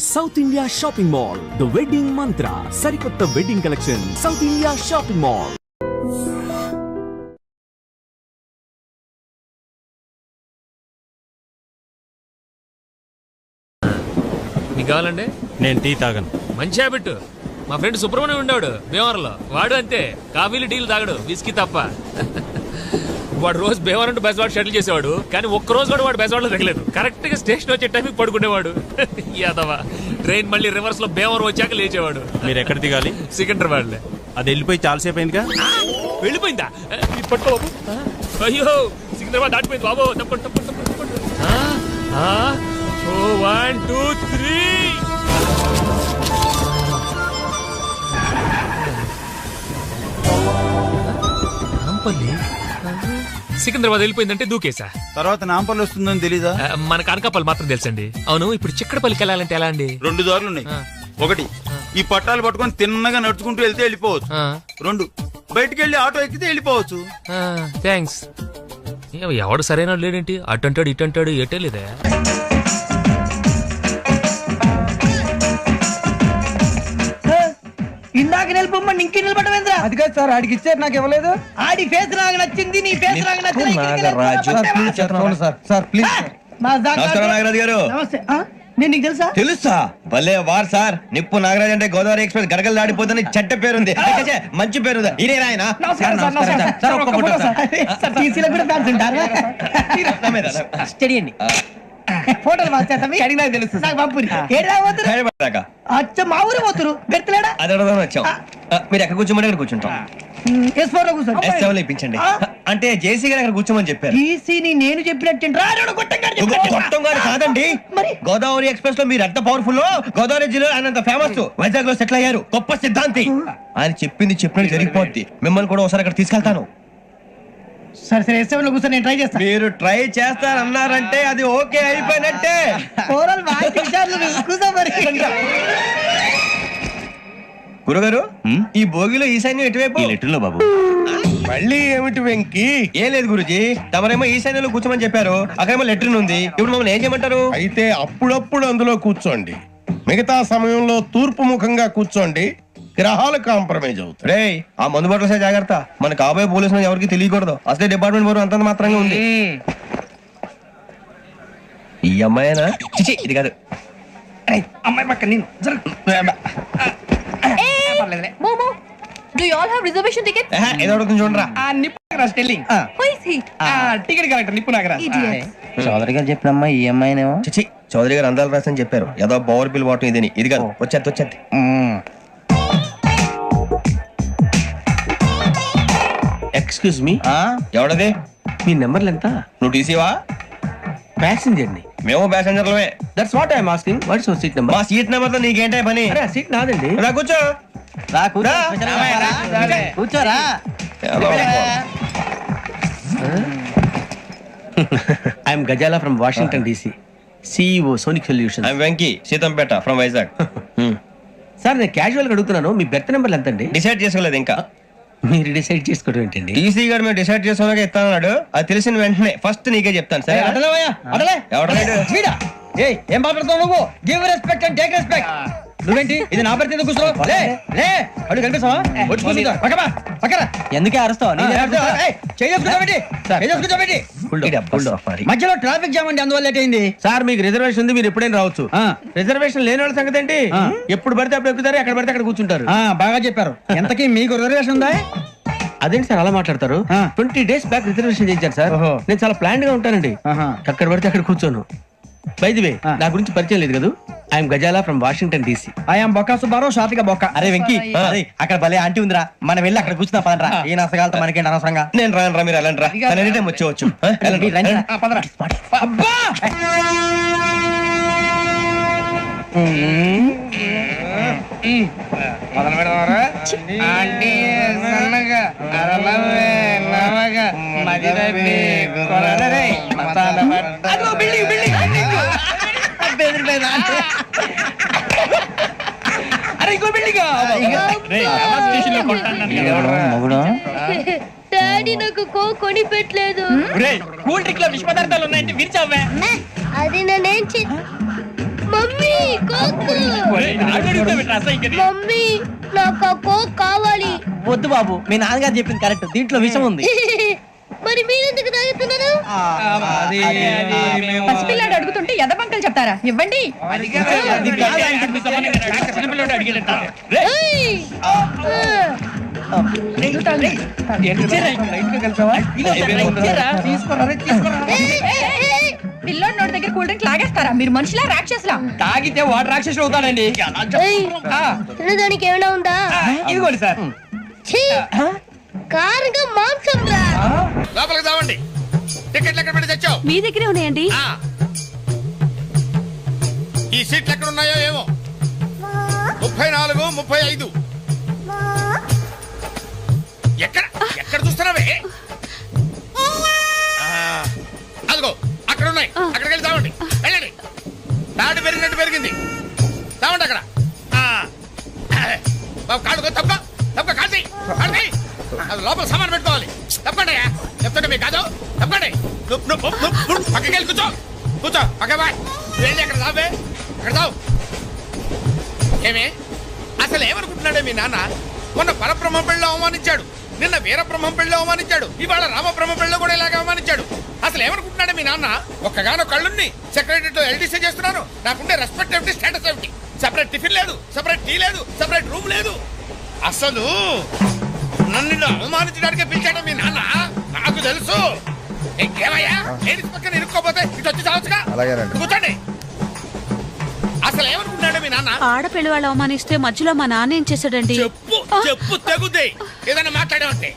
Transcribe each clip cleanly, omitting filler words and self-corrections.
South India shopping mall, the wedding మంత్ర, సరికొత్త wedding collection, south India shopping mall. మీకు కావాలండి? నేను టీ తాగను. మంచి హ్యాబిట్. మా ఫ్రెండ్ సుబ్రహ్మణ్యం ఉండేవాడు భీమవరంలో, వాడు అంతే, కాఫీలు టీలు తాగడు, విస్కీ తప్ప. వాడు రోజు భీమవరం టు బెజవాడ షటిల్ చేసేవాడు, కానీ ఒక్క రోజు కూడా వాడు బెజవాడలో తగలేదు. కరెక్ట్ గా స్టేషన్ వచ్చే టైంకి పడుకునేవాడు. యాదవా ట్రైన్ మళ్ళీ రివర్స్ లో భీమవరం వచ్చాక లేచేవాడు. మీరు ఎక్కడ దిగాలి? సికింద్రాబాద్. అది వెళ్ళిపోయి చాలాసేపు అయిందిగా. వెళ్ళిపోయిందా? పట్టుకో బాబు. అయ్యో సికింద్రాబాద్ దాటిపోయింది బాబు. తప్పండి తప్పండి తప్పండి. 1 2 3. సికింద్రాబాద్ వెళ్ళిపోయిందంటే దూకేసా. తర్వాత నాంపల్లి వస్తుందని తెలీదా? మన అనకాపల్లి మాత్రం తెలుసండి. అవును, ఇప్పుడు చిక్కడపల్లికి వెళ్ళాలంటే ఎలా అండి? 2 దారులు ఉన్నాయి. ఒకటి, ఈ పట్టాలు పట్టుకొని తిన్నగా నడుచుకుంటూ వెళ్తే వెళ్ళిపోవచ్చు. 2, బయటికి వెళ్ళి ఆటో ఎక్కితే వెళ్ళిపోవచ్చు. థ్యాంక్స్. ఎవడు సరైన లేడేంటి? అటు అంటాడు ఇటు అంటాడు, ఎటే లేదా? ఇందాక నిలబొమ్మని ఇంకే నిలబడమేంద్రా? అది కాదు సార్, ఆడికి ఇచ్చారు, నాకు ఇవ్వలేదు. ఆడి ఫేస్ నాకు నచ్చింది, నీ ఫేస్ నాకు నచ్చింది. Sir please. నమస్కారం నాగరాజు గారు. నమస్తే. నేను నీకు తెలుసా? తెలుసా? భలే వార్ సార్. నిప్పు నాగరాజ్ అంటే గోదావరి ఎక్స్ప్రెస్ గడగలు దాడిపోతుంది చెట్ట పేరుంది, మంచి పేరు. ఇదే ఆయన స్టడీ ఫోటోలు అడిగినా తెలుసు. నాకు పంపురి అచ్చ మా ఊరు పోతురు బెర్తలేడా? అది అడగదామని వచ్చాం. మీరు ఎక్కడ కూర్చోమని అక్కడ కూర్చుంటాం. ఇప్పించండి. అంటే జేసీ గారు అక్కడ కూర్చోమని చెప్పారు. నేను చెప్పినట్టు గొట్టం గారు కాదండి, గోదావరి ఎక్స్ప్రెస్ లో మీరు ఎంత పవర్ఫుల్, గోదావరి జిల్లా ఆయన ఫేమస్, వైజాగ్ లో సెటిల్ అయ్యారు, గొప్ప సిద్ధాంతి. ఆయన చెప్పింది చెప్పినట్టు జరిగిపోద్ది. మిమ్మల్ని కూడా ఒకసారి అక్కడ తీసుకెళ్తాను. సరే సరే, ఎస్ఎంలో కూర్చొని నేను ట్రై చేస్తాను. మీరు ట్రై చేస్తారన్నారంటే అది ఓకే అయిపోయినట్టే. గురుగారు, ఈ భోగిలో ఈశాన్యం ఎటువైపు? లెటర్లో బాబు. మళ్ళీ ఏమిటి వెంకి? ఏం లేదు గురుజీ, తమరేమో ఈశాన్యంలో కూర్చోమని చెప్పారు, అక్కడేమో లెటర్ ఉంది. ఇప్పుడు మమ్మల్ని ఏం చేయమంటారు? అయితే అప్పుడప్పుడు అందులో కూర్చోండి, మిగతా సమయంలో తూర్పు ముఖంగా కూర్చోండి. గ్రహాలు కాంప్రమైజ్ అవుతాయి. రే, ఆ మందు బాటలసే జాగ్రత్త. మన కాబోయే పోలీసులు ఎవరికి తెలియకూడదు. అసలే డిపార్ట్మెంట్ బోర్ అంత మాత్రంగా ఉంది. ఈ అమ్మాయినా? చిచి, ఇది కాదు. అమ్మాయి పక్క నేను. Do you all have reservation tickets? ఏదో అడుగుతుంది చూడరా. నిప్పు Nagaraj telling. Who is he? Ticket collector నిప్పు నాగరాజ్. చౌదరి గారు చెప్పినమ్మా ఈ అమ్మాయినేమో. చిచి, చౌదరి గారు అందాలు రాసని చెప్పారు. ఏదో పవర్ బిల్ వాటం ఇదని. ఇది కాదు, వచ్చేది. Excuse me, ఎవడది? మీ నెంబర్లు ఎంత? నువ్వు టీసీవా? ప్యాసింజర్ ని. మేము ప్యాసెంజర్లమే. That's what I'm asking. What is your seat number? మా సీట్ నెంబర్ తో నీకేంటే పని? అరే సీట్ నాదండి. రా కూర్చో. కూర్చోరా. I'm Gazala from Washington DC, CEO Sonic Solution. I'm Venky, Seethampeta from Vizag. Sir నేను క్యాజువల్ గా అడుగుతున్నాను, మీ బెర్త్ నెంబర్లు ఎంత అండి? డిసైడ్ చేసుకోలేదు ఇంకా. మీరు డిసైడ్ చేసుకోవడం ఏంటండి? టీసీ గారు మేము డిసైడ్ చేసుకున్నాక ఇస్తానన్నాడు. అది తెలిసిన వెంటనే ఫస్ట్ నీకే చెప్తాను. సరే ఎవడలేడు. ఏం మాట్లాడుతావు నువ్వు? Give respect and take respect. నువ్వేంటి ఇది నా పరిస్థితి కూర్చున్నావు? అడుగు కనిపిస్తావా? ఎందుకే అరుస్తావు? మధ్యలో ట్రాఫిక్ జామ్ అండి, అందువల్ల లేట్ అయింది. సార్ మీకు రిజర్వేషన్ ఉంది, మీరు ఎప్పుడైనా రావచ్చు. రిజర్వేషన్ లేని వాళ్ళ సంగతి ఏంటి? ఎప్పుడు పడితే అప్పుడు ఎక్కుతారు, ఎక్కడ పడితే అక్కడ కూర్చుంటారు. బాగా చెప్పారు. ఎంతకీ మీకు రిజర్వేషన్ ఉందా? అదేంటి సార్ అలా మాట్లాడతారు? 20 days బ్యాక్ రిజర్వేషన్ చేశారు సార్. నేను చాలా ప్లాన్ గా ఉంటానండి, అక్కడ పడితే అక్కడ కూర్చోను. బై ది వే, నా గురించి పరిచయం లేదు కదా. I'm Gazala from Washington DC. I'm Bokka Subbarao, షాతిక బొక్క. అరే వెంకీ, అక్కడ భలే ఆంటీ ఉందిరా, మనం వెళ్ళి అక్కడ కూర్చున్నా పదరా. ఏ నసగాలతో మనకేంటి అనవసరంగా. నేను రాను, మీరు వెళ్ళండి రా. ఎనీ టైం వచ్చేవచ్చు. మొదలు పెడదామరా? ఆంటీ సన్నగా అరలవే నవగా మదిరబి కొరడరే మతాల అదో బిల్డింగ్ బెదిరిపోయింది. అరే ఇంకో బిల్డింగ్. డాడీ నాకు కొని పెట్టలేదు. కూల్ డ్రింక్ లో విష పదార్థాలు ఉన్నాయంటే విరిచావే. అది నేనేం మమ్మీ కోక్ మమ్మీ నాకు ఆ కోక్ కావాలి. వద్దు బాబు, మీ నాన్నగారు చెప్పింది కరెక్ట్, దీంట్లో విషయం ఉంది. మరి మీరెందుకు తాగుతున్నారు? పసిపిల్లాడు అడుగుతుంటే ఎదబంకలు చెప్తారా? ఇవ్వండి. ఏయ్! పిల్లోడి నోటి దగ్గర కూల్ డ్రింక్ లాగేస్తారా? మీరు మనుషులా రాక్షసులా? తాగితే వాడు రాక్షసుడు అవుతాడండి. ఏయ్! తినడానికి ఏమైనా ఉందా? ఇదిగోండి సార్. ఛీ! కారంగా మాంసం రా. లోపలికి రావండి. టికెట్లు ఎక్కడ పెట్టి తెచ్చావు? మీ దగ్గరే ఉన్నాయండి. ఈ సీట్లు ఎక్కడ ఉన్నాయో ఏమో. 34, 35. ఎక్కడ ఎక్కడ చూస్తున్నావే? అదిగో అక్కడ ఉన్నాయి. అక్కడికి వెళ్ళి తావండి. వెళ్ళండి. తాడు పెరిగినట్టు పెరిగింది. తావండి అక్కడ. బాబు కాడుకో. తప్ప తప్ప కాదు కాదు. అది లోపల సామాన్ పెట్టుకోవాలి. తప్పండి. చెప్తుంటే మీకు కాదు. తప్పండి. పక్కకి వెళ్ళి కూర్చో. కూర్చో పక్క బాయ్. వెళ్ళి అక్కడ తావే. అక్కడ తావు. ఏమే అసలు ఏమనుకుంటున్నాడే మీ నాన్న? మొన్న పరబ్రహ్మ పెళ్ళిలో అవమానించాడు, నిన్న వీరబ్రహ్మ పెళ్ళిలో అవమానించాడు, ఇవాళ రామబ్రహ్మ పెళ్ళిలో కూడా ఇలాగే అవమానించాడు. అసలు ఏమనుకుంటున్నాడే మీ నాన్న? ఒక్కగానో కళ్ళుని సెక్రటరీతో ఎల్డీసీ చేస్తున్నాను. నాకుండే రెస్పెక్ట్ ఏమిటి, స్టేటస్ ఏమిటి? సెపరేట్ టిఫిన్ లేదు, సెపరేట్ టీ లేదు, సెపరేట్ రూమ్ లేదు. అసలు నన్ను అవమానించడానికే పిలిచాడు మీ నాన్న. నాకు తెలుసు. ఏమయ్యా లేడీస్ పక్కన ఇరుక్కోపోతే ఇటు వచ్చి చావచ్చుగా. కూర్చోండి. అసలు ఏమనుకుంటున్నాడు మీ నాన్న? ఆడపిల్లి వాళ్ళు అవమానిస్తే మధ్యలో మా నాన్న ఏం చేశాడండి? చెప్పు చెప్పు తెగుద్ది. ఏదైనా మాట్లాడామంటే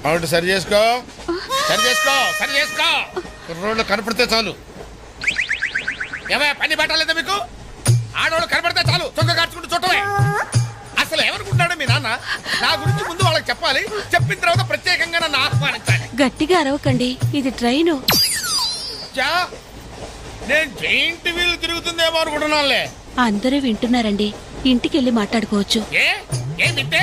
అవును. సరి చేసుకో, సరి చేసుకో, సరి చేసుకో. రోడ్లు కనపడితే చాలు. ఏమయ్యా పని పట్టలేదా మీకు? ఆడవాళ్ళు కనపడితే చాలు చొక్క కార్చుకుంటూ చుట్టమే. అసలు ఏమనుకుంటున్నాడు మీ నాన్న? నా గురించి ముందు వాళ్ళకి చెప్పాలి, చెప్పిన తర్వాత ప్రత్యేకంగా నన్ను ఆహ్వానించాలి. గట్టిగా అరవకండి, ఇది ట్రైను. నేను జైంట్ వీల్ తిరుగుతుందేమో అనుకుంటున్నానులే. అందరూ వింటున్నారండి, ఇంటికి వెళ్ళి మాట్లాడుకోవచ్చు. ఏమింటే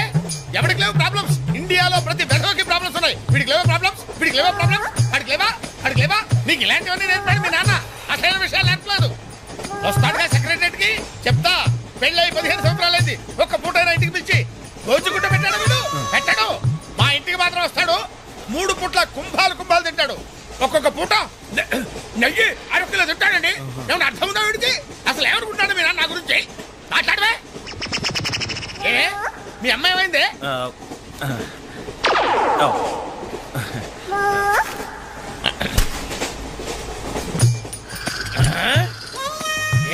ఎవరికి లేవు ప్రాబ్లమ్స్? ఇండియాలో ప్రతి వెధవకి ప్రాబ్లమ్స్ ఉన్నాయి. వీడికి లేవా ప్రాబ్లమ్స్? వీడికి లేవా ప్రాబ్లమ్స్? అడికి లేవా? అడికి లేవా? నీకు ఇలాంటివన్నీ నేర్పాడు మీ నాన్న. అసలైన విషయాలు నేర్పలేదు. వస్తాడుగా సెక్రటరేట్ కి, చెప్తా. పెళ్ళి 15 సంవత్సరాలైంది. ఒక్క పూటైనా ఇంటికి పిలిచి రోజుగుట్ట పెట్టాడు వీడు? పెట్టాడు. మా ఇంటికి మాత్రం వస్తాడు, 3 పూట్ల కుంభాలు కుంభాలు తింటాడు. ఒక్కొక్క పూట నెయ్యి 6 కిలో తింటాడండి. ఏమన్నా అర్థం ఉందా వీడికి? అసలు ఏమనుకుంటాడు మీ నాన్న నా గురించి? మాట్లాడవే. ఏ మీ అమ్మాయి ఏమైంది?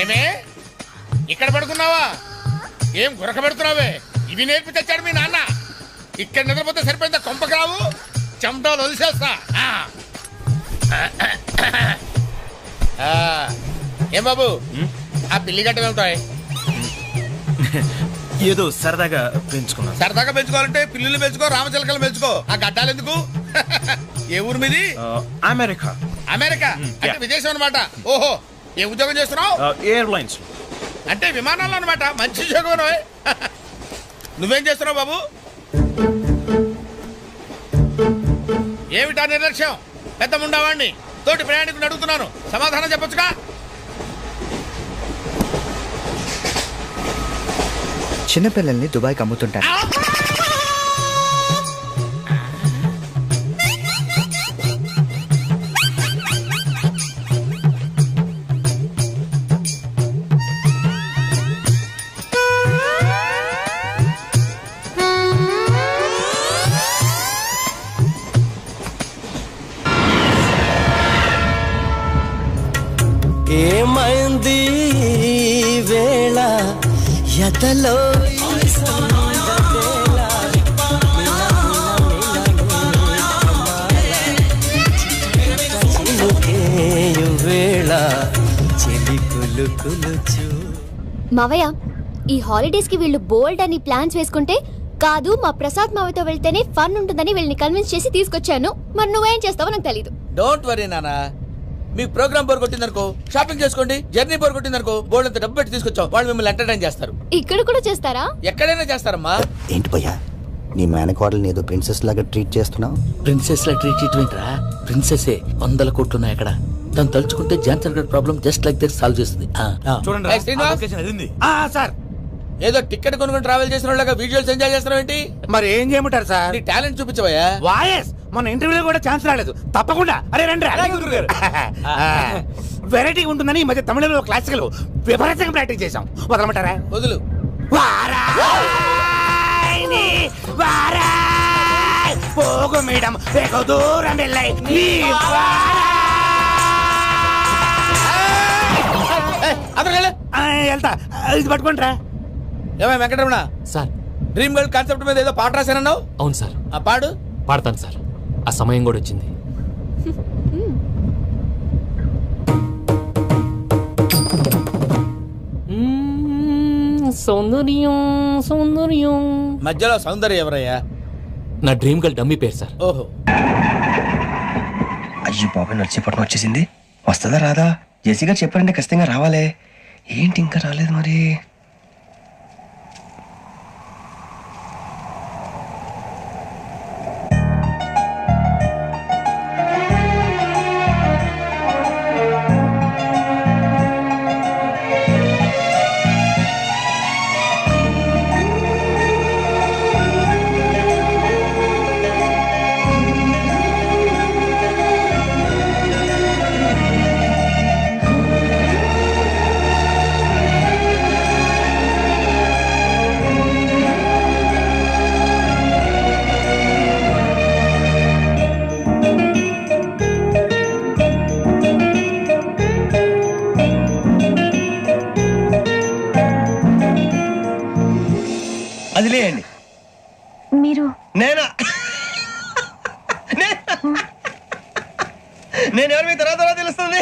ఏమే ఇక్కడ పడుకున్నావా? ఏం గురక పెడుతున్నావే? ఇవి నేర్పి తెచ్చాడు మీ నాన్న. ఇక్కడ నిద్రపోతే సరిపోయిందా? కొంపకి రావు, చెమటలు వదిలేస్తా. ఏం బాబు ఆ పిల్లి గట్ట వెళ్తాయి? ఏదో సరదాగా పెంచుకున్నా. సరదాగా పెంచుకోవాలంటే పిల్లులు పెంచుకో, రామచిలకలు పెంచుకో. ఆ గడ్డాలు ఎందుకు? ఏ ఊరు మీది? అమెరికా. అమెరికా అంటే విదేశం అనమాట. ఓహో, ఏ ఉద్యోగం చేస్తున్నావు? ఎయిర్లైన్స్ అంటే విమానాల్లో అనమాట. మంచి ఉద్యోగం. నువ్వేం చేస్తున్నావు బాబు? ఏమిటా నిర్లక్ష్యం? పెద్ద ముండావాణ్ణి తోటి ప్రయాణికుని అడుగుతున్నాను, సమాధానం చెప్పొచ్చుగా. చిన్నపిల్లల్ని దుబాయ్కి అమ్ముతుంటారు. ఏమైంది వేళ ఎదలో మావయ్య, ఈ హాలిడేస్ కి వీళ్ళు బోల్డ్ అని ప్లాన్స్ వేసుకుంటే కాదు మా ప్రసాద్ మావయ్యతో వెళ్తేనే ఫన్ ఉంటుందని వీళ్ళని కన్విన్స్ చేసి తీసుకొచ్చాను. మరి నువ్వేం చేస్తావో నాకు తెలీదు. డోంట్ వరీ నానా, మీ ప్రోగ్రామ్ బోర్ కొట్టిందనుకో షాపింగ్ చేసుకోండి, జర్నీ బోర్ కొట్టిందనుకో బోర్డు అంత డబ్బు పెట్టి తీసుకొచ్చాం, వాళ్ళు మిమ్మల్ని ఎంటర్టైన్ చేస్తారు. ఇక్కడ కూడా చేస్తారా? ఎక్కడైనా చేస్తారమ్మా. ఏంటి భయ్యా, నీ మేనకోడల్ని ఏదో ప్రిన్సెస్ లాగా ట్రీట్ చేస్తున్నావు? ప్రిన్సెస్ లా ట్రీట్ చేయటమేంట్రా? ప్రిన్సెస్ 100 కోట్లు ఉన్నాయి అక్కడ. తను తలుచుకుంటే జాన్సన్ గడ్ problem just like this solve చేస్తుంది. చూడండి Hey, శ్రీనివాస్. సార్ ఏదో టికెట్ కొనుక్కొని ట్రావెల్ చేసిన వాళ్ళగా విజువల్స్ ఎంజాయ్ చేస్తున్నావు ఏంటి? మరి ఏం చేయమంటారు సార్? నీ టాలెంట్ చూపించవయ్యా. వాయస్ మన ఇంటర్వ్యూలో కూడా ఛాన్స్ రాలేదు. తప్పకుండా అరే రండి వెరైటీ ఉంటుందని ఈ మధ్య తమిళంలో క్లాసికల్ విపరీతంగా ప్రాక్టీస్ చేశాం. వదలమంటారా? వదులు. వారాయని వారాయ్ పోగు మేడం వెగు దూరం వెళ్ళాయి నీ వెళ్తా ఇది పట్టుకుంటారా? ఏమై Venkataramana, sir dream girl concept మీద ఏదో పాట రాశానన్నావు. అవును సార్. ఆ పాడు. పాడతాను సార్. ఆ సమయం కూడా వచ్చింది. సౌందర్యం సౌందర్యం. మధ్యలో సౌందర్య ఎవరయ్యా? నా డ్రీమ్ గర్ల్ డమ్మీ పేరు సార్. ఓహో. అయ్యో బాబాయ్ నడిచేపట్నం వచ్చేసింది. వస్తుందా రాదా? జేసీ గారు చెప్పారంటే ఖచ్చితంగా రావాలే. ఏంటి ఇంకా రాలేదు మరి? అది లేండి. మీరు నేను ఎవరు మీ తర్వాత తెలుస్తుంది.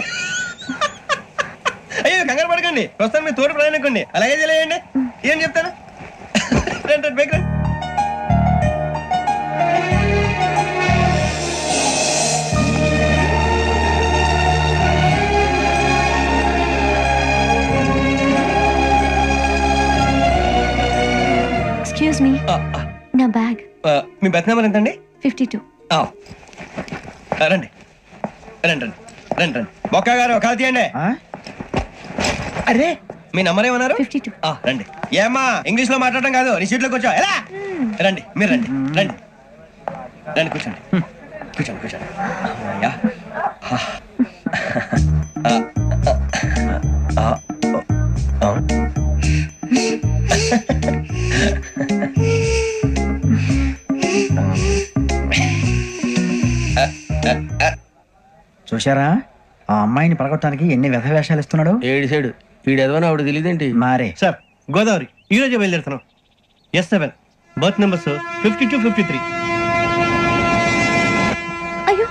అయ్యో కంగారు పడకండి. ప్రస్తుతం మీ తోటి ప్రయాణకండి. అలాగే తెలియండి. ఏం చెప్తాను రండి బైక్ రండి. ఎక్స్క్యూజ్ మీ, నా బ్యాగ్. మీ బెత్ నెంబర్ ఎంతండి? 52. రండి రండి రండి రండి రండి. బొక్క గారు కాల్ తీయండి. అరే మీ నంబర్ ఏమన్నారు? 52. రండి. ఏమ్మా ఇంగ్లీష్ లో మాట్లాడడం కాదు, నీ సీట్లోకి వచ్చా. ఎలా రండి మీరు రండి రండి రండి కూర్చోండి కూర్చోండి కూర్చోండి. యా. చూశారా ఆ అమ్మాయిని పడగొట్టడానికి ఎన్ని వ్యధ వేషాలు ఇస్తున్నాడు. ఏడు సైడు వీడెదవని ఆవిడ తెలియదేంటి మారే. సార్ గోదావరి ఈ రోజే బయలుదేరుతున్నాం. S7 berth numbers 52, 53. అయ్యో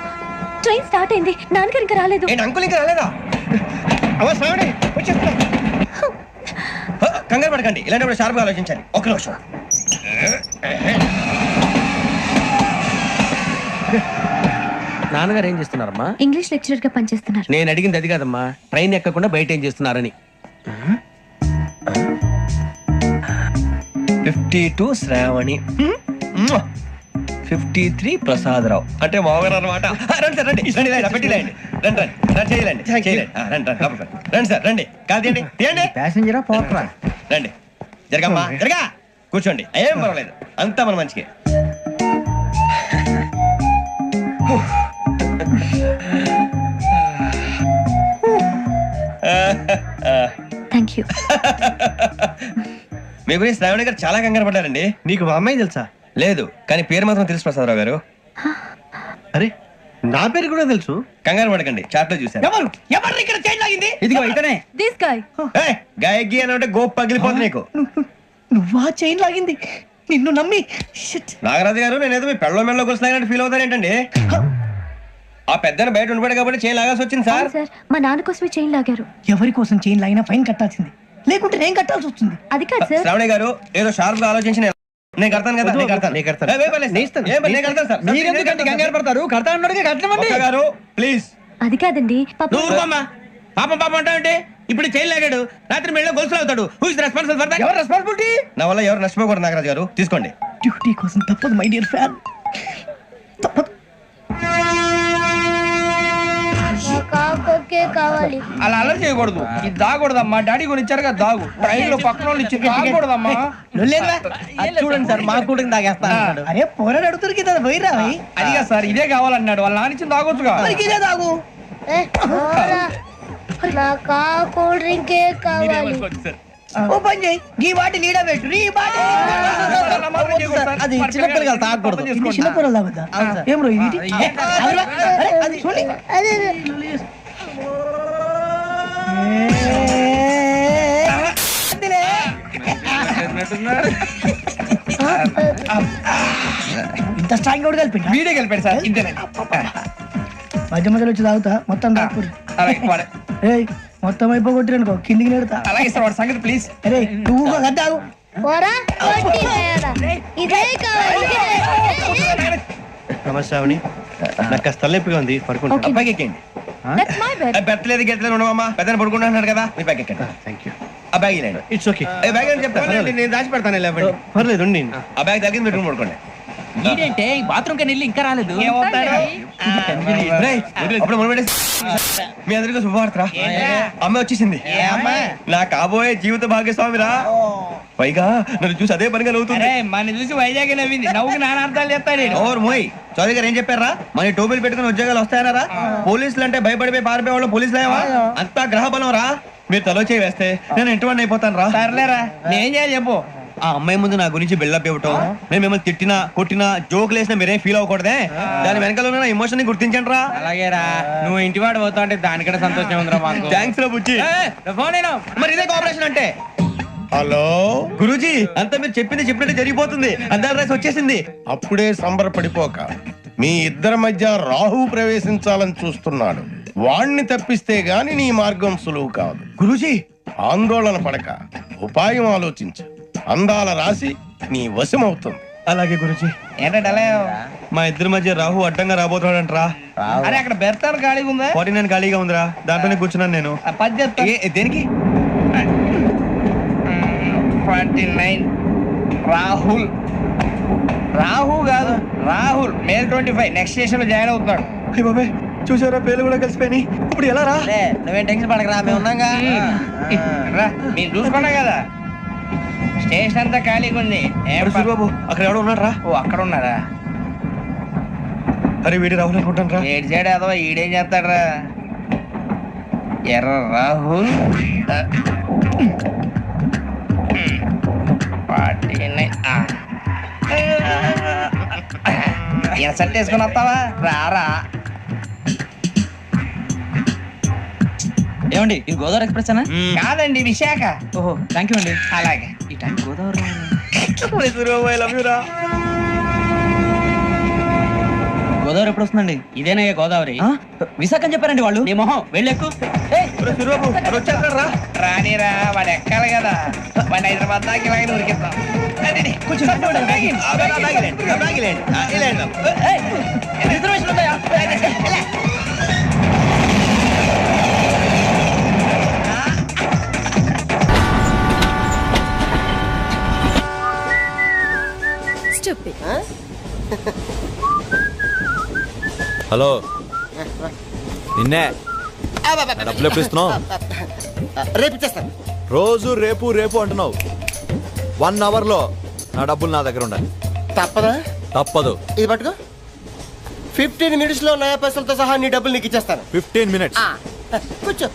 ట్రైన్ స్టార్ట్ అయింది. నాన్నగారు ఇంకా రాలేదు. ఏంటి అంకుల్ ఇంకా రాలేదా? కంగారు పడకండి. ఇలాంటప్పుడు షార్ప్గా ఆలోచించండి. ఒక్క నిమిషం. నాన్నగారు ఏం చేస్తున్నారమ్మా? ఇంగ్లీష్ లెక్చరర్ గా పనిచేస్తున్నారు. నేను అడిగింది అది కాదమ్మా, ట్రైన్ ఎక్కకుండా బయట ఏం చేస్తున్నారని. 52 శ్రావణి, 53 ప్రసాదరావు అంటే మామగారు అనమాట. రండి సార్ రండి రండి రండి పెట్టి రండి రండి రండి రండి చేయాలండి చేయాలండి రండి రండి రండి సార్ రండి కాదు తీయండి తీయండి. ప్యాసింజరా పోట్రా. రండి జరగమ్మా జరగా కూర్చోండి. ఏం పర్వాలేదు అంతా మన మంచికి. Thank you. మీ గురించి శ్రావణి గారు చాలా కంగారు పడ్డారండి. నీకు మా అమ్మాయి తెలుసా? లేదు కానీ పేరు మాత్రం తెలుసు ప్రసాదరావు గారు. అరే నా పేరు కూడా తెలుసు. కంగారు పడకండి చాట్ లో చూసాను. ఎవరు ఎవరు ఇక్కడ చైన్ లాగింది? ఇదిగో ఇతనే. This guy. గాయకి అని అంటే గోప్ పగిలిపోతుంది నీకు. నువ్వా చైన్ లాగింది? నిన్ను నమ్మి. నాగరాజు గారు నేనేదో మీ పెళ్ళ మెళ్ళలో గురిసిలాగినట్టు ఫీల్ అవుతాను ఏంటండి? ఆ పెద్దని బయట ఉండిపోయాడు కాబట్టి చైన్ లాగాల్సి వచ్చింది సార్. సార్ మా నాన్న కోసమే చైన్ లాగారు. ఎవరి కోసం చైన్ లాగినా ఫైన్ కట్టాల్సింది, లేకుంటే నేను కట్టాల్సి వస్తుంది. అది కాదు సార్. శ్రావణి గారు ఏదో షార్ప్ గా ఆలోచించి నేను కడతాను కదా. నేను కడతాను గారు ప్లీజ్. అది కాదండి పాపం పాపం అంటావంటే ఇప్పుడు చైన్ లాగాడు, రాత్రి మెళ్ళ గొలుసులు అవుతాడు. Who is responsible for that? ఎవరు రెస్పాన్సిబిలిటీ? నా వల్ల ఎవరు నష్టపోకూడదు నాగరాజు గారు, తీసుకోండి. డ్యూటీ కోసం తప్పదు మై డియర్ ఫ్యాన్, తప్పదు. కావాలి. అలా అలర్ చేయకూడదు. ఇది దాగకూడదమ్మా. డాడీ కొని ఇచ్చారు కదా దాగు. ట్రైన్ లో పక్కన వాళ్ళు ఇచ్చి దాగకూడదమ్మా. చూడండి సార్ మా కూడా తాగేస్తా. అరే పోరాడు అడుగుతారు కదా పోయిరా. అదిగా సార్ ఇదే కావాలన్నాడు. వాళ్ళ నాన్న ఇచ్చింది తాగొచ్చుగా. ఇదే తాగు. నాకు కూల్ డ్రింకే కావాలి. ఓ పని చేయి ఈ బాటి లీడ పెట్టు ఈ బాటి. అది చిన్నపిల్లలు తాగకూడదు. చిన్నపిల్లలు తాగుతా ఏం రో ఇది. అది చూడండి ఇంత స్ట్రాంగ్ కూడా కలిపి వీడే కలిపాడు సార్. ఇంతేనండి. మధ్య మధ్యలో వచ్చి తాగుతా మొత్తం తాగుతారు. మొత్తం అయిపోగొట్టిరనుకో కిందికి నేడుతా. అలాగే సార్ వాడి సంగతి ప్లీజ్. అరే నువ్వు కద్దాగు. నమస్తే అవని. నాకు కాస్త తలెప్పిగా ఉంది పడుకుంటా. పైకి ఎక్కండి. పెట్టలేదు గెట్టలేదు ఉండవమ్మా. పెద్దని పడుకుంటున్నాడు కదా మీ బ్యాగ్ ఎక్కండి. Thank you. ఆ బ్యాగ్ ఇలాండి. It's okay. బ్యాగ్ అని చెప్తాను నేను దాచి పెడతాను. పర్లేదు ఆ బ్యాగ్ తగ్గింది పెట్టుకుని పడుకోండి. ఏంటంటే బాత్రూమ్ కి వెళ్ళి ఇంకా రాలేదు. మీ అందరికీ శుభవార్తరా. అమ్మ వచ్చేసింది. నా కాబోయే జీవిత భాగ్యస్వామిరా. పైగా నన్ను చూసి అదే పనిగా నవ్వుతుంది. మన చూసి వైజాగ్ నవ్వింది. నవ్వుకి నాన్న అర్థాలు చెప్తాడు. ఓర్ మోయ్ చౌదరి గారు ఏం చెప్పారా? మన టోబీలు పెట్టుకుని ఉద్యోగాలు వస్తాయనరా? పోలీసులు అంటే భయపడిపోయి పారిపోయే వాళ్ళు పోలీసులేవా? అంతా గ్రహ బలం రా. మీరు తలో చేయి వేస్తే నేను ఇంటివాడిని అయిపోతాను రా. సర్లేరా నేం చేయాలి చెప్పు. ఆ అమ్మాయి ముందు నా గురించి బిల్డప్ ఇవ్వటం, నేను మిమ్మల్ని తిట్టినా కొట్టినా జోకులు వేసినా మీరేం ఫీల్ అవ్వకూడదే. దాని వెనకాల ఉన్న ఎమోషన్ ని గుర్తించండి రా. అలాగేరా నువ్వు ఇంటివాడు పోతా అంటే దానికంటే సంతోషం ఉందిరా మాకు. థ్యాంక్స్ రా బుజ్జి. మరి ఇదే కోఆపరేషన్ అంటే. హలో గురూజీ అంతా మీరు చెప్పింది చెప్పినట్టు జరిగిపోతుంది. అందరి రైస్ వచ్చేసింది. అప్పుడే సంబరపడిపోక మీ ఇద్దరి మధ్య రాహు ప్రవేశించాలని చూస్తున్నాడు. వాణ్ణి తప్పిస్తే గాని నీ మార్గం సులువు కాదు. గురూజీ ఆందోళన పడక ఉపాయం ఆలోచించు. అందాల రాశి నీ వశమవుతుంది. అలాగే గురూజీ. ఏంటంటే మా ఇద్దరి మధ్య రాహు అడ్డంగా రాబోతున్నాడంటరా. అరే అక్కడ బెర్తాను ఖాళీగా ఉందా? 49 ఖాళీగా ఉందిరా. దాంట్లోనే కూర్చున్నాను నేను. దేనికి? 49 రాహుల్. రాహు కాదు రాహుల్. మే 25 నెక్స్ట్ స్టేషన్ లో జాయిన్ అవుతున్నాడు. అయ్య బాబాయ్ చూసారా పేర్లు కూడా కలిసిపోయినాయి. ఇప్పుడు ఎలా రా? నువ్వేం టెన్షన్ పడకరా మేము ఉన్నాగా. మీరు చూసుకున్నాం కదా స్టేషన్ అంతా ఖాళీగా ఉంది. బాబు అక్కడ ఎవడో ఉన్నాడు రా. ఓ అక్కడ ఉన్నారా? అరే వీడి రాహుల్ అనుకుంటాను రా. ఏడు చేయడం అదవా ఈడేం చేస్తాడరా? ఎర్ర రాహుల్ 49. ఇన్సర్ట్ వేసుకుని వస్తావా? రారా. ఏమండి ఇది గోదావరి ఎక్స్ప్రెస్ అనా? కాదండి విశాఖ. ఓహో థ్యాంక్ యూ అండి. అలాగే ఈ టైం గోదావరి గోదావరి ఎప్పుడు వస్తుందండి? ఇదేనయ్య గోదావరి. విశాఖ అని చెప్పారండి వాళ్ళు. నీ మొహం వెళ్ళెక్కు. రానిరా వాడు ఎక్కాలి కదా. వాడిని హైదరాబాద్ దాకా ఇలాగే ఉరికిద్దాం. రిజర్వేషన్ ఉంటాయా? హలో నిన్నే డబ్బులు ఎప్పుడు ఇస్తున్నావు? రేపు ఇచ్చేస్తాను. రోజు రేపు రేపు అంటున్నావు. 1 అవర్ లో నా డబ్బులు నా దగ్గర ఉండాలి. తప్పదా? తప్పదు. ఇది పట్టుకో. 15 మినిట్స్ లో నయా పైసలతో సహా నీ డబ్బులు నీకు ఇచ్చేస్తాను. 15 minutes. కూర్చో.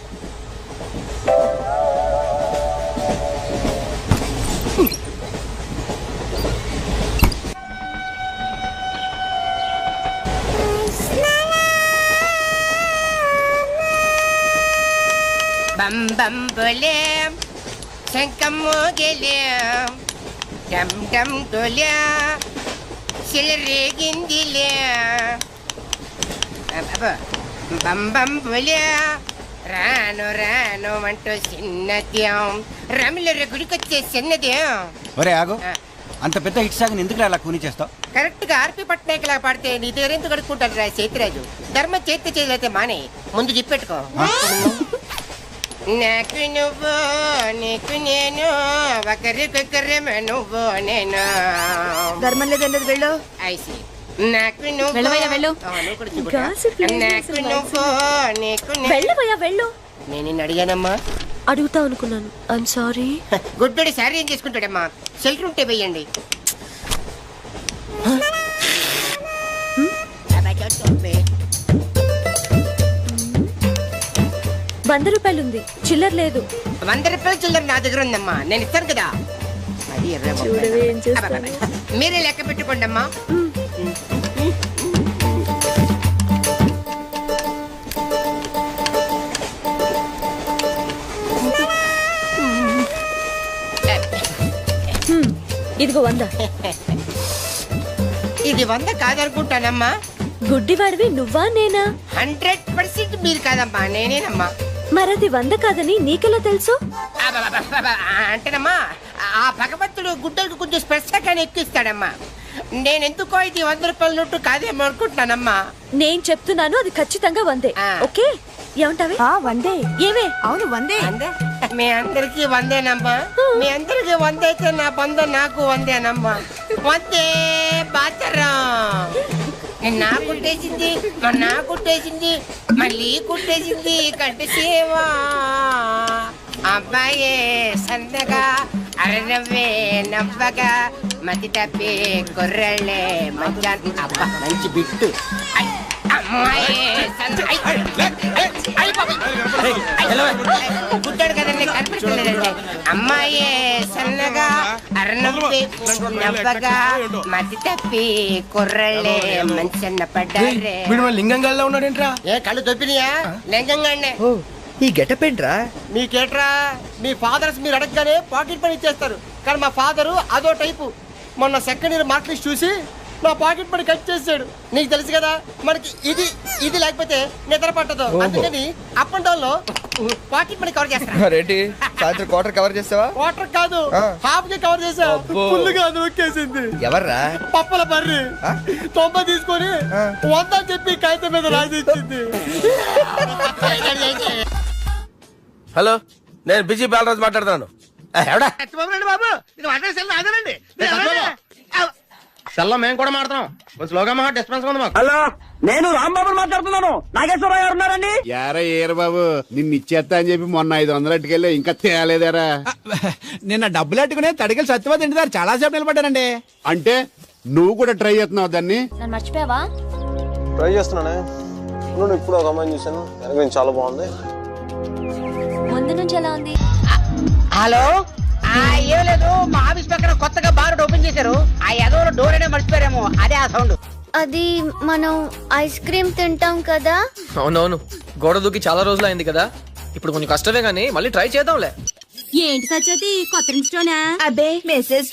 బం బం బోలేం శంఖం మోగలేం డమ్ డమ్ డోలే సిలరేగిందిలే బం బం బోలే రాను రాను అంటూ చిన్నదేం రమిల గుడికొచ్చే చిన్నదేం. ఒరే ఆగు. అంత పెద్ద హిట్ సాగుని ఎందుకు అలా కూని చేస్తావు? కరెక్ట్ గా ఆర్పి పట్నాయక్ లా పాడితే నీ దగ్గర ఎందుకు కడుక్కుంటాడు రా సేతిరాజు. ధర్మ చేతి చేయలేతే మానే ముందు చెప్పెట్టుకో. నాకు నువ్వు నీకు నేను ఒకరికొకరేమో నువ్వు నేను. ధర్మం లేదండి వెళ్ళు. ఐసి నాకు నువ్వు వెళ్ళవయ్యా, వెళ్ళు. నువ్వు కూడా చూపుతా. Gossip లేదు, నాకు అసలు నువ్వు నీకు నేను. వెళ్ళవయ్యా వెళ్ళు. నేను నిన్ను అడిగానమ్మా. అడుగుతా అనుకున్నాను. I'm sorry. గుడ్డోడి సారీ ఏం చేసుకుంటాడమ్మా? షెల్టర్ ఉంటే వెయ్యండి. ₹100 ఉంది, చిల్లర లేదు. ₹100 చిల్లర నా దగ్గర ఉందమ్మా, నేను ఇస్తాను కదా. అది 20 చూడవే ఏం చేస్తాను. అబ్బబ్బబ్బ. మీరే లెక్క పెట్టుకోండి అమ్మా. ఇదిగో 100. ఇది 100 కాదనుకుంటానమ్మా. గుడ్డివాడివి నువ్వా నేనా? 100% మీరు కాదమ్మా, నేనేనమ్మా. మరది 100 కాదని నీకెలా తెలుసు? అబ్బబ్బబ్బబ్బ. అంటేనమ్మా, ఆ భగవంతుడు గుడ్డలకు కొంచెం స్పెషల్గానే ఎక్కిస్తాడమ్మా. నేనెందుకో ఇది ₹100 నోటు కాదేమో అనుకుంటున్నానమ్మా. నేను చెప్తున్నాను, అది ఖచ్చితంగా 100. ఓకే, ఏమంటావే? 100. ఏవే? అవును 100. మీ అందరికి 100నమ్మా. మీ అందరికి 100 అయితే నా బంధ నాకు 100నమ్మా. 100 బాతరం. నా కుట్టేసింది, నా కుట్టేసింది, మళ్ళీ కుట్టేసింది కంటి సేవా. అబ్బాయే సన్నగా అరనవ్వే నవ్వగా మతి తప్పి కుర్రళ్ళే మంచి. అబ్బా మంచి బిట్టు. గుడ్డాడు కదండి, కనిపించలేదండి. అమ్మాయే సన్నగా అరనవ్వే నవ్వగా మతి తప్పి కుర్రళ్ళే మంచి అన్న పడ్డారే. లింగంగా ఉన్నాడేంట్రా? ఏ కళ్ళు తొప్పినాయా? లింగంగానే. ఈ గెటప్ ఏంట్రా? మీకేట్రా, మీ ఫాదర్స్ మీరు అడగగానే పాకెట్ పని ఇచ్చేస్తారు. కానీ మా ఫాదరు అదో టైపు. మొన్న సెకండ్ ఇయర్ మార్క్ లిస్ట్ చూసి నా పాకెట్ పని కట్ చేసాడు. నీకు తెలుసు కదా, మనకి ఇది ఇది లేకపోతే నిద్ర పట్టదు. అందుకని అప్ అండ్ డౌన్ లో పాకెట్ మనీ కవర్ చేస్తా. ఏంటి సాయంత్రం క్వార్టర్ కవర్ చేస్తావా? వాటర్ కాదు, హాఫ్ కి కవర్ చేసా. ఫుల్గా నొక్కేసింది. ఎవర్రా? పప్పల బర్రి 90 తీసుకొని 100 అని చెప్పి కాగితం మీద రాసి ఇచ్చింది. హలో, నేను బిజీ బాలరాజు మాట్లాడుతున్నాను. ఎవడా బాబు ఇది వాటర్ సెల్ అదేనండి. సెల్లో మేము కూడా మాట్లాడుతున్నాం. కొంచెం స్లోగా మా డిస్టెన్స్ ఉంది మాకు. హలో, నేను రాంబాబు మాట్లాడుతున్నాను. నాగేశ్వరరావు గారు ఉన్నారండి? యారా ఏరు బాబు, నిన్ను ఇచ్చేస్తా అని చెప్పి మొన్న 500 అట్టుకెళ్ళి ఇంకా తేలేదారా? నిన్న డబ్బులు అట్టుకునే తడికలు సత్యవతి ఇంటి దగ్గర చాలా సేపు నిలబడ్డానండి. అంటే నువ్వు కూడా ట్రై చేస్తున్నావు దాన్ని? నన్ను మర్చిపోయావా? ట్రై చేస్తున్నానే. ఇప్పుడు ఒక అమ్మాయిని చూసాను, వెనక చాలా బాగుంది. ముందు నుంచి ఎలా ఉంది? హలో, ఏం లేదు, మా ఆఫీస్ పక్కన కొత్తగా బార్ ఓపెన్ చేశారు. ఆ ఎదవలో డోర్ అయినా మర్చిపోయారేమో, అదే ఆ సౌండ్. అది మనం ఐస్ క్రీమ్ తింటాం కదా. అవునవును, గోడ దూకి చాలా రోజులు అయింది కదా. ఇప్పుడు కొంచెం కష్టమే గానీ మళ్ళీ ట్రై చేద్దాంలే. ఏంటి సత్యవతి, కొత్త ఇన్స్టోనా? అబ్బే మెసేజ్